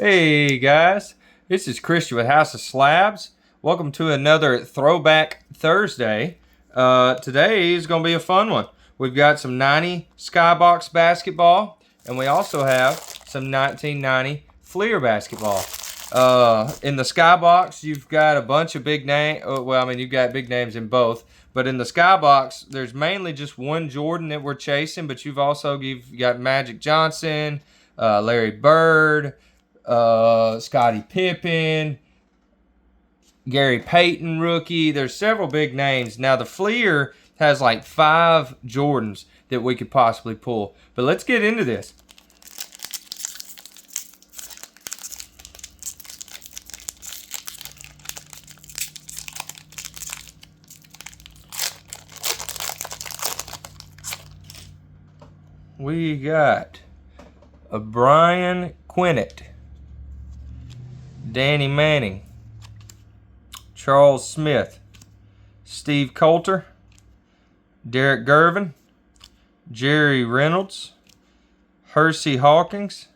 Hey guys, this is Christian with House of Slabs. Welcome to another Throwback Thursday. Today is going to be a fun one. We've got some 90 SkyBox basketball, and we also have some 1990 Fleer basketball. In the SkyBox, you've got a bunch of big names. Well, I mean, you've got big names in both. But in the SkyBox, there's mainly just one Jordan that we're chasing, but you've got Magic Johnson, Larry Bird, Scottie Pippen, Gary Payton rookie. There's several big names. Now the Fleer has like 5 Jordans that we could possibly pull. But let's get into this. We got a Brian Quinnett, Danny Manning, Charles Smith, Steve Coulter, Derek Gervin, Jerry Reynolds, Hersey Hawkins,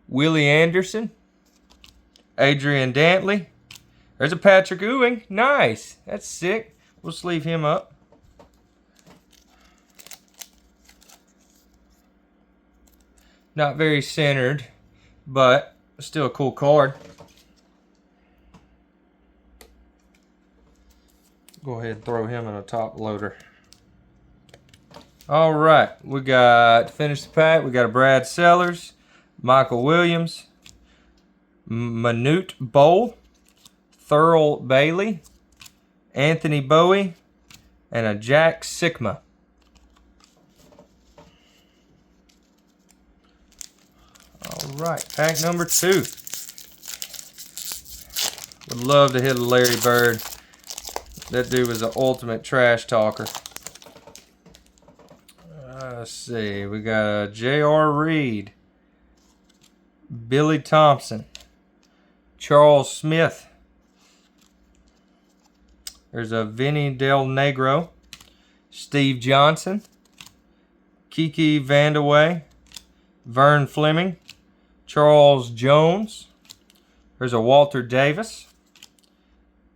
Willie Anderson, Adrian Dantley. There's a Patrick Ewing. Nice. That's sick. We'll sleeve him up. Not very centered, but still a cool card. Go ahead and throw him in a top loader. All right, we got, finish the pack, we got a Brad Sellers, Michael Williams, Manute Bowl, Thurl Bailey, Anthony Bowie, and a Jack Sikma. All right, pack number 2. Would love to hit a Larry Bird. That dude was an ultimate trash talker. Let's see, we got a J.R. Reed, Billy Thompson, Charles Smith. There's a Vinny Del Negro, Steve Johnson, Kiki Vandeweghe, Vern Fleming, Charles Jones. There's a Walter Davis,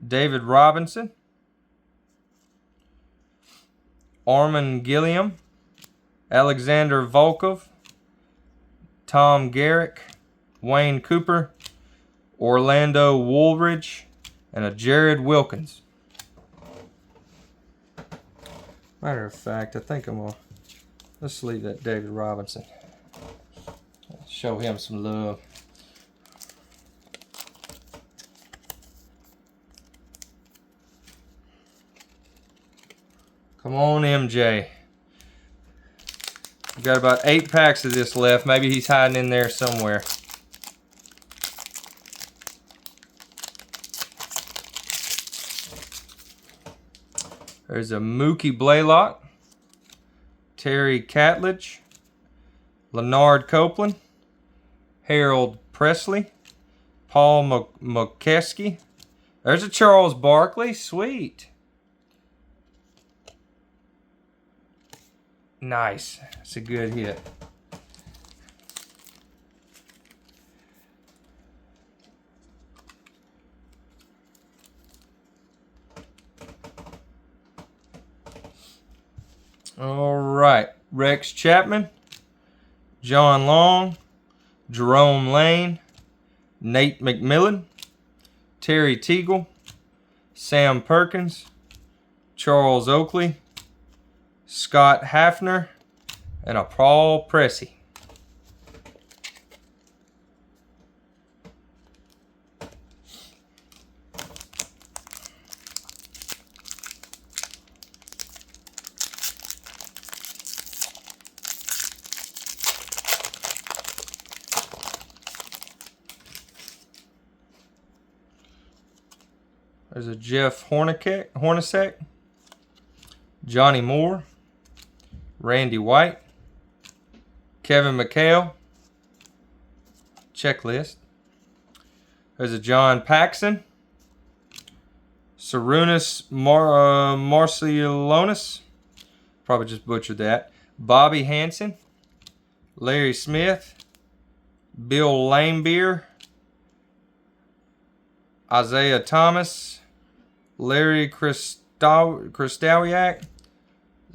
David Robinson, Armin Gilliam, Alexander Volkov, Tom Garrick, Wayne Cooper, Orlando Woolridge, and a Jared Wilkins. Matter of fact, I think let's leave that David Robinson. Show him some love. Come on, MJ. We've got about 8 packs of this left. Maybe he's hiding in there somewhere. There's a Mookie Blaylock, Terry Catledge, Leonard Copeland, Harold Presley, Paul McKeskey. There's a Charles Barkley. Sweet. Nice. That's a good hit. All right. Rex Chapman, John Long, Jerome Lane, Nate McMillan, Terry Teagle, Sam Perkins, Charles Oakley, Scott Hafner, and a Paul Pressey. There's a Jeff Hornacek, Johnny Moore, Randy White, Kevin McHale, checklist. There's a John Paxson, Sarunas Marciulionis, probably just butchered that, Bobby Hansen, Larry Smith, Bill Laimbeer, Isaiah Thomas, Larry Krystaliak,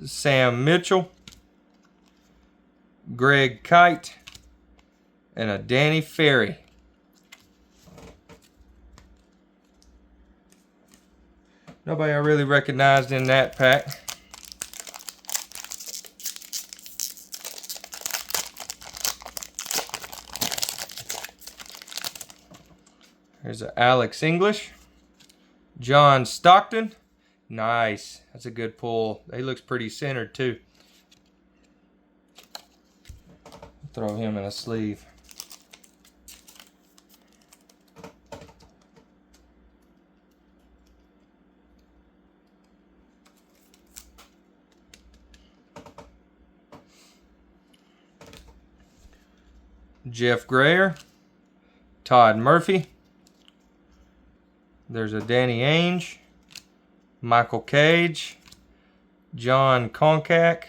Sam Mitchell, Greg Kite, and a Danny Ferry. Nobody I really recognized in that pack. There's a Alex English, John Stockton. Nice. That's a good pull. He looks pretty centered too. Throw him in a sleeve. Jeff Grayer, Todd Murphy. There's a Danny Ainge, Michael Cage, John Konkak,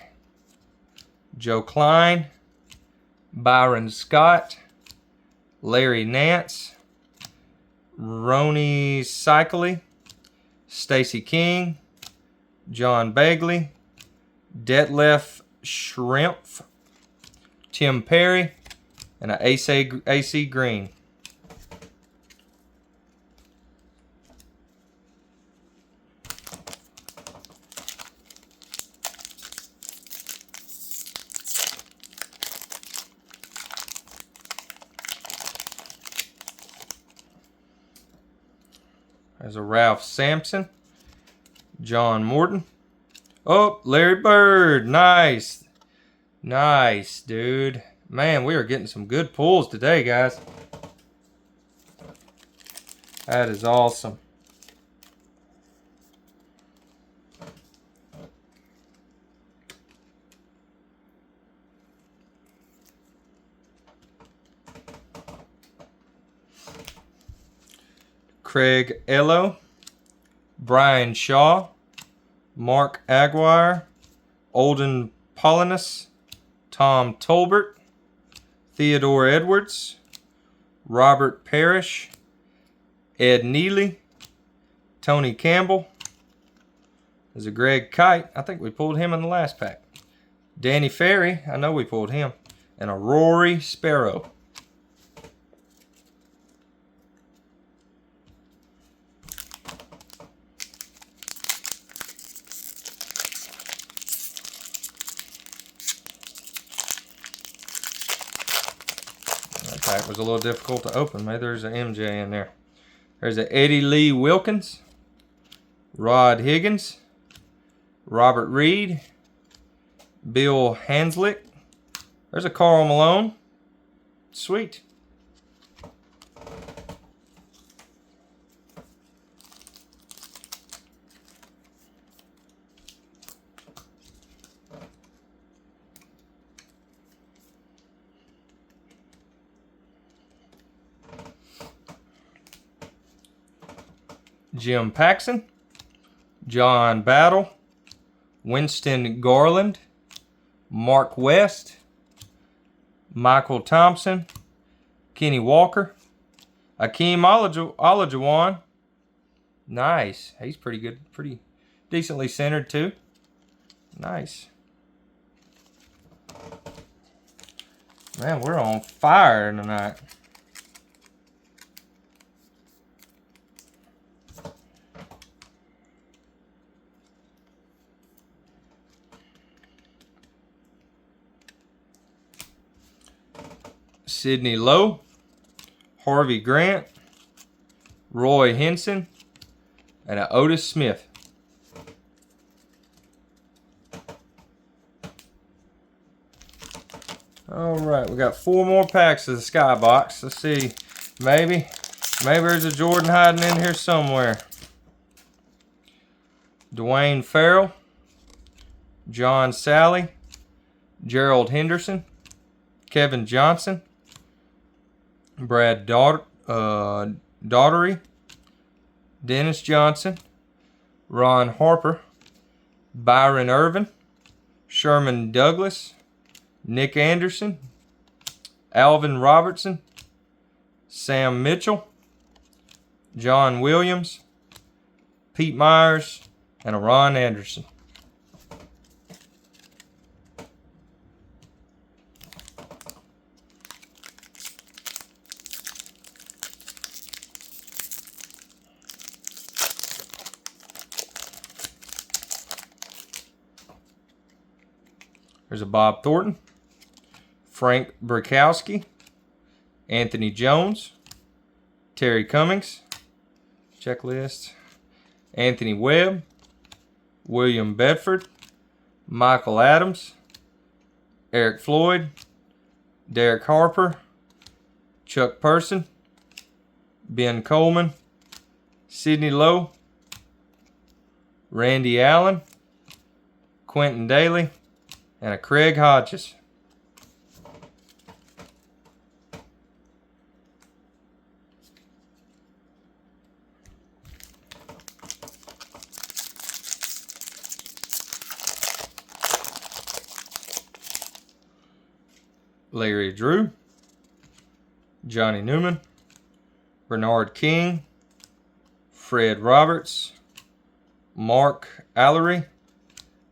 Joe Klein, Byron Scott, Larry Nance, Roni Cycley, Stacy King, John Bagley, Detlef Schrempf, Tim Perry, and an AC Green. There's a Ralph Sampson, John Morton. Oh, Larry Bird. Nice. Nice, dude. Man, we are getting some good pulls today, guys. That is awesome. Craig Ello, Brian Shaw, Mark Aguirre, Olden Polinus, Tom Tolbert, Theodore Edwards, Robert Parrish, Ed Neely, Tony Campbell. There's a Greg Kite. I think we pulled him in the last pack. Danny Ferry. I know we pulled him. And a Rory Sparrow. That pack was a little difficult to open. Maybe there's an MJ in there. There's an Eddie Lee Wilkins, Rod Higgins, Robert Reed, Bill Hanslick. There's a Karl Malone. Sweet. Jim Paxson, John Battle, Winston Garland, Mark West, Michael Thompson, Kenny Walker, Akeem Olajuwon. Nice. He's pretty good, pretty decently centered too. Nice. Man, we're on fire tonight. Sidney Lowe, Harvey Grant, Roy Henson, and an Otis Smith. All right, we got 4 more packs of the SkyBox. Let's see, maybe there's a Jordan hiding in here somewhere. Dwayne Farrell, John Sally, Gerald Henderson, Kevin Johnson, Brad Daughtery, Dennis Johnson, Ron Harper, Byron Irvin, Sherman Douglas, Nick Anderson, Alvin Robertson, Sam Mitchell, John Williams, Pete Myers, and a Ron Anderson. There's a Bob Thornton, Frank Burkowski, Anthony Jones, Terry Cummings, checklist, Anthony Webb, William Bedford, Michael Adams, Eric Floyd, Derek Harper, Chuck Person, Ben Coleman, Sidney Lowe, Randy Allen, Quentin Daly, and a Craig Hodges. Larry Drew, Johnny Newman, Bernard King, Fred Roberts, Mark Allery,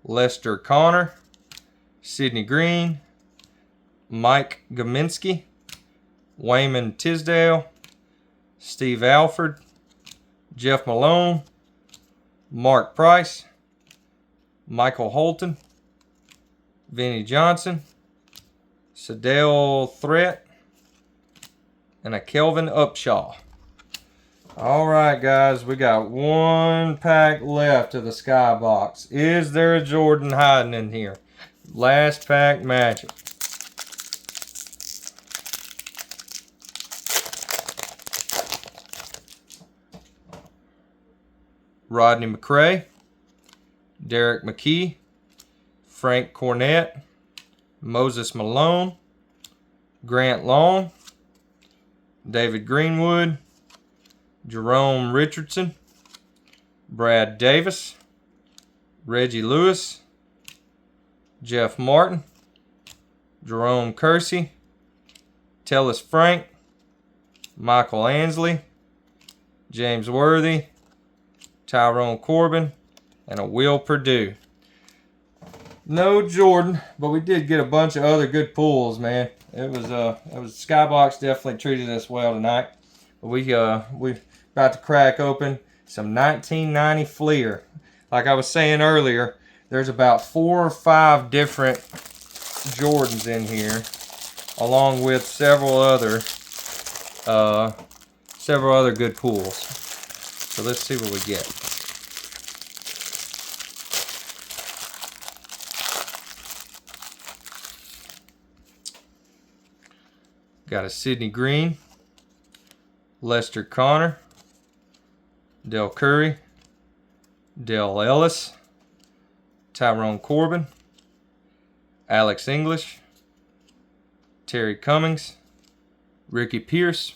Lester Connor, Sidney Green, Mike Gaminsky, Wayman Tisdale, Steve Alford, Jeff Malone, Mark Price, Michael Holton, Vinnie Johnson, Sadell Threat, and a Kelvin Upshaw. All right, guys, we got one pack left of the SkyBox. Is there a Jordan hiding in here? Last pack magic. Rodney McRae, Derek McKee, Frank Cornett, Moses Malone, Grant Long, David Greenwood, Jerome Richardson, Brad Davis, Reggie Lewis, Jeff Martin, Jerome Kersey, Tellis Frank, Michael Ansley, James Worthy, Tyrone Corbin, and a Will Purdue. No Jordan, but we did get a bunch of other good pulls, man. It was SkyBox definitely treated us well tonight. But we about to crack open some 1990 Fleer. Like I was saying earlier, there's about 4 or 5 different Jordans in here, along with several other good pulls. So let's see what we get. Got a Sidney Green, Lester Connor, Del Curry, Dale Ellis, Tyrone Corbin, Alex English, Terry Cummings, Ricky Pierce,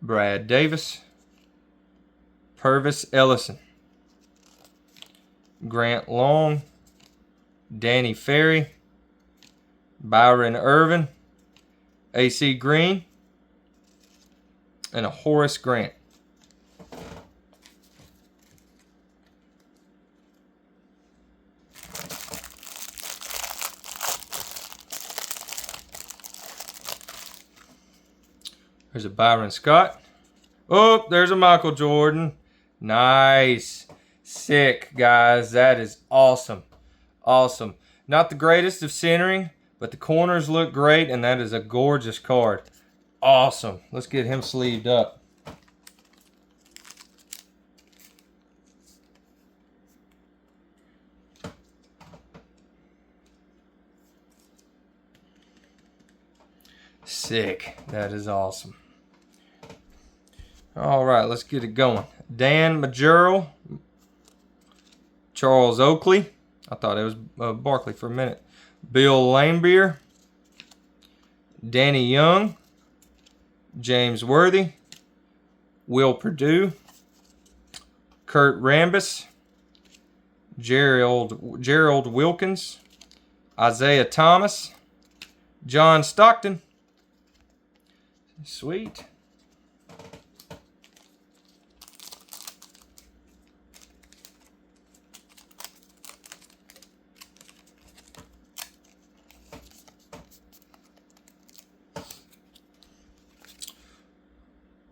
Brad Davis, Purvis Ellison, Grant Long, Danny Ferry, Byron Irvin, AC Green, and a Horace Grant. There's a Byron Scott. Oh, there's a Michael Jordan. Nice. Sick, guys. That is awesome. Awesome. Not the greatest of centering, but the corners look great, and that is a gorgeous card. Awesome. Let's get him sleeved up. Sick. That is awesome. All right, let's get it going. Dan Majurl, Charles Oakley. I thought it was Barkley for a minute. Bill Laimbeer, Danny Young, James Worthy, Will Purdue, Kurt Rambis, Gerald Wilkins, Isaiah Thomas, John Stockton. Sweet.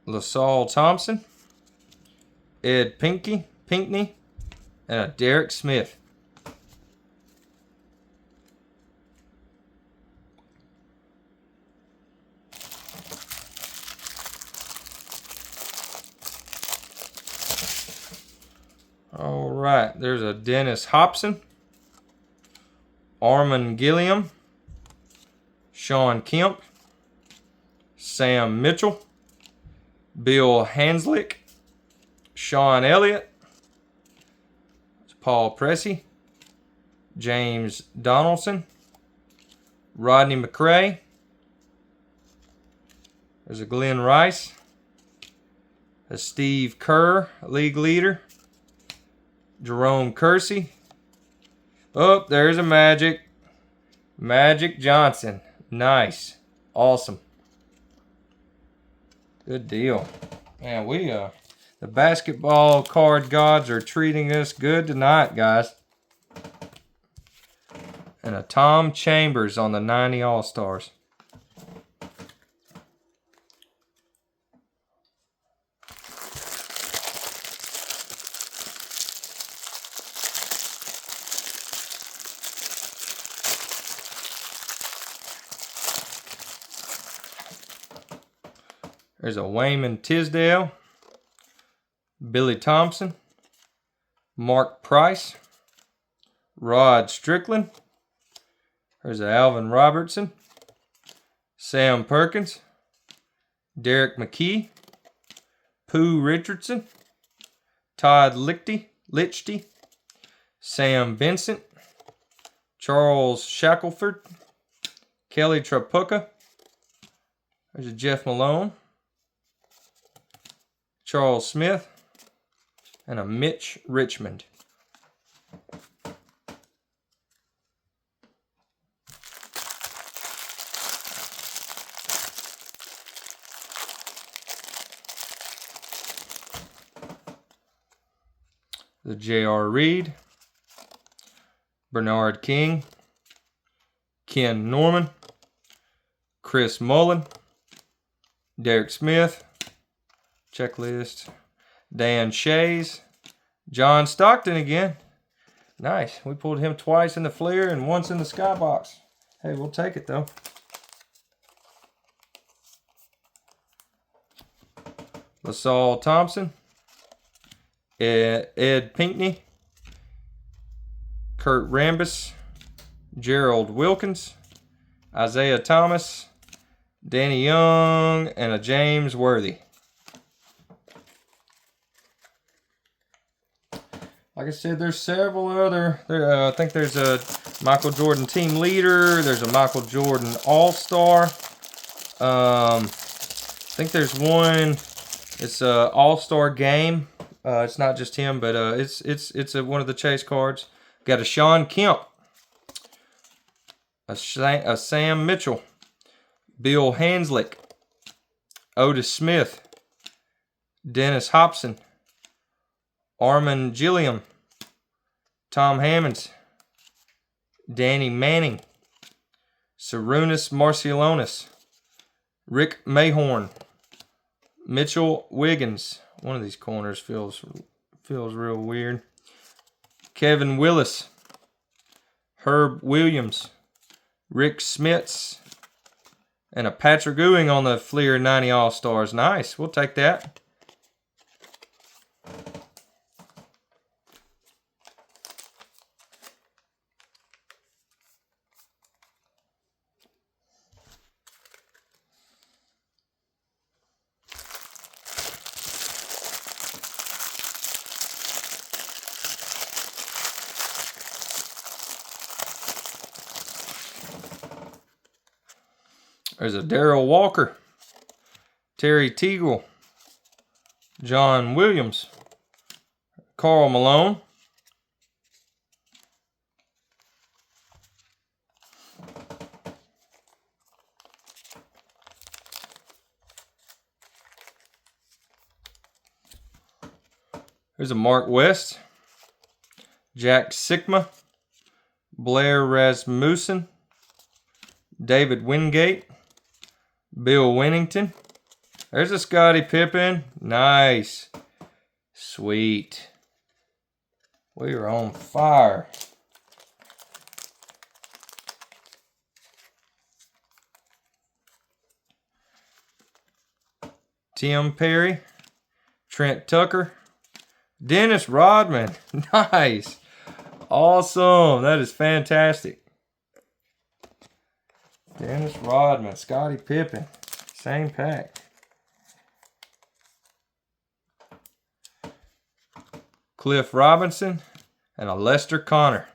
LaSalle Thompson, Ed Pinkney, and a Derek Smith. All right, there's a Dennis Hobson, Armand Gilliam, Sean Kemp, Sam Mitchell, Bill Hanslick, Sean Elliott, Paul Pressey, James Donaldson, Rodney McRae. There's a Glenn Rice, a Steve Kerr, league leader, Jerome Kersey. Oh, there's a Magic Johnson. Nice. Awesome. Good deal. Man, the basketball card gods are treating us good tonight, guys. And a Tom Chambers on the 90 All-Stars. There's a Wayman Tisdale, Billy Thompson, Mark Price, Rod Strickland. There's a Alvin Robertson, Sam Perkins, Derek McKee, Pooh Richardson, Todd Lichty, Sam Vincent, Charles Shackelford, Kelly Trapucka. There's a Jeff Malone, Charles Smith, and a Mitch Richmond. The J.R. Reed, Bernard King, Ken Norman, Chris Mullen, Derek Smith, checklist, Dan Shays, John Stockton again. Nice. We pulled him twice in the Fleer and once in the SkyBox. Hey, we'll take it though. LaSalle Thompson, Ed Pinkney, Kurt Rambis, Gerald Wilkins, Isaiah Thomas, Danny Young, and a James Worthy. Like I said, there's several other. I think there's a Michael Jordan team leader. There's a Michael Jordan All-Star. I think there's one. It's a All-Star game. It's not just him, but it's one of the chase cards. Got a Sean Kemp, a Sam Mitchell, Bill Hanslick, Otis Smith, Dennis Hobson, Armand Gilliam, Tom Hammonds, Danny Manning, Sarunas Marcialonis, Rick Mayhorn, Mitchell Wiggins. One of these corners feels real weird. Kevin Willis, Herb Williams, Rick Smits, and a Patrick Ewing on the Fleer 90 All-Stars. Nice. We'll take that. There's a Darrell Walker, Terry Teagle, John Williams, Karl Malone, there's a Mark West, Jack Sikma, Blair Rasmussen, David Wingate, Bill Winnington, There's a Scottie Pippen. Nice. Sweet. We are on fire. Tim Perry. Trent Tucker. Dennis Rodman. Nice. Awesome. That is fantastic. Dennis Rodman. Scottie Pippen. Same pack. Cliff Robinson and a Lester Connor.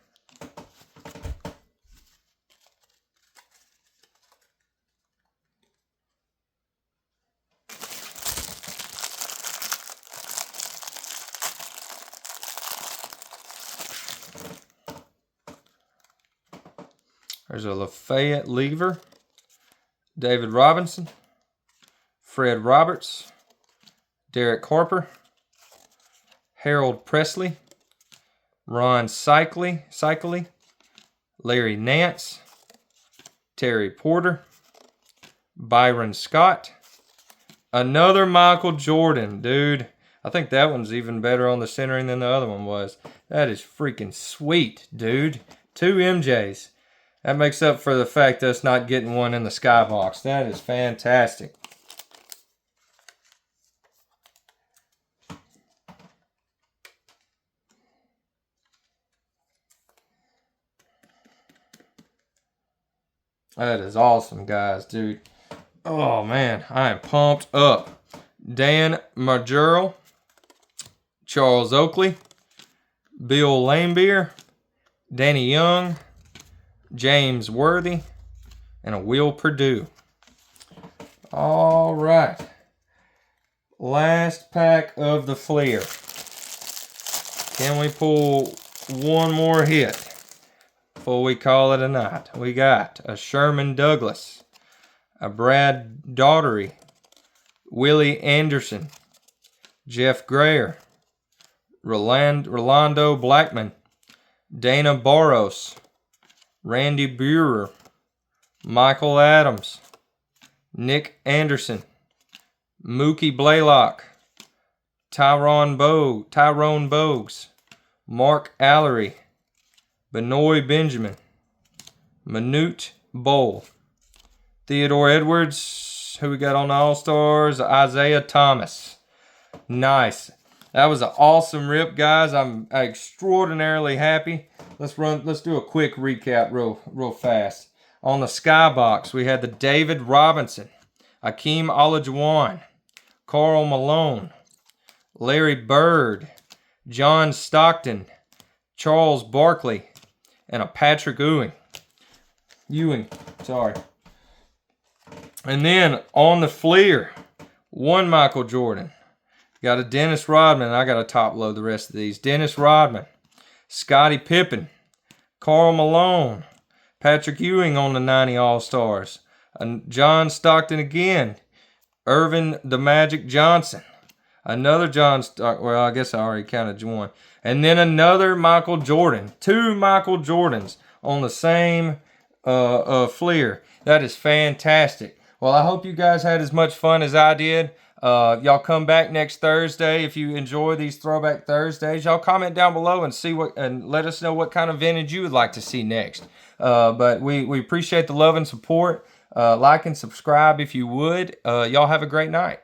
There's a Lafayette Lever, David Robinson, Fred Roberts, Derek Harper, Harold Presley, Ron Cycley, Larry Nance, Terry Porter, Byron Scott, another Michael Jordan, dude. I think that one's even better on the centering than the other one was. That is freaking sweet, dude. 2 MJs. That makes up for the fact of us not getting one in the SkyBox. That is fantastic. That is awesome, guys, dude. Oh, man, I am pumped up. Dan Margerl, Charles Oakley, Bill Laimbeer, Danny Young, James Worthy, and a Will Perdue. All right. Last pack of the Fleer. Can we pull one more hit before we call it a night? We got a Sherman Douglas, a Brad Daugherty, Willie Anderson, Jeff Grayer, Rolando Blackman, Dana Barros, Randy Buehrer, Michael Adams, Nick Anderson, Mookie Blaylock, Tyrone Bogues, Mark Allery, Benoit Benjamin, Manute Bowl, Theodore Edwards, who we got on the All-Stars, Isaiah Thomas. Nice. That was an awesome rip, guys. I'm extraordinarily happy. Let's do a quick recap real fast. On the SkyBox, we had the David Robinson, Akeem Olajuwon, Karl Malone, Larry Bird, John Stockton, Charles Barkley, and a Patrick Ewing. And then on the Fleer, one Michael Jordan. Got a Dennis Rodman. I got to top load the rest of these. Dennis Rodman, Scottie Pippen, Karl Malone, Patrick Ewing on the 90 All-Stars, John Stockton again, Irvin the Magic Johnson, another John Stockton. Well, I guess I already counted one. And then another Michael Jordan. 2 Michael Jordans on the same Fleer. That is fantastic. Well, I hope you guys had as much fun as I did. Y'all come back next Thursday if you enjoy these Throwback Thursdays. Y'all comment down below and let us know what kind of vintage you would like to see next. But we appreciate the love and support. Like and subscribe if you would. Y'all have a great night.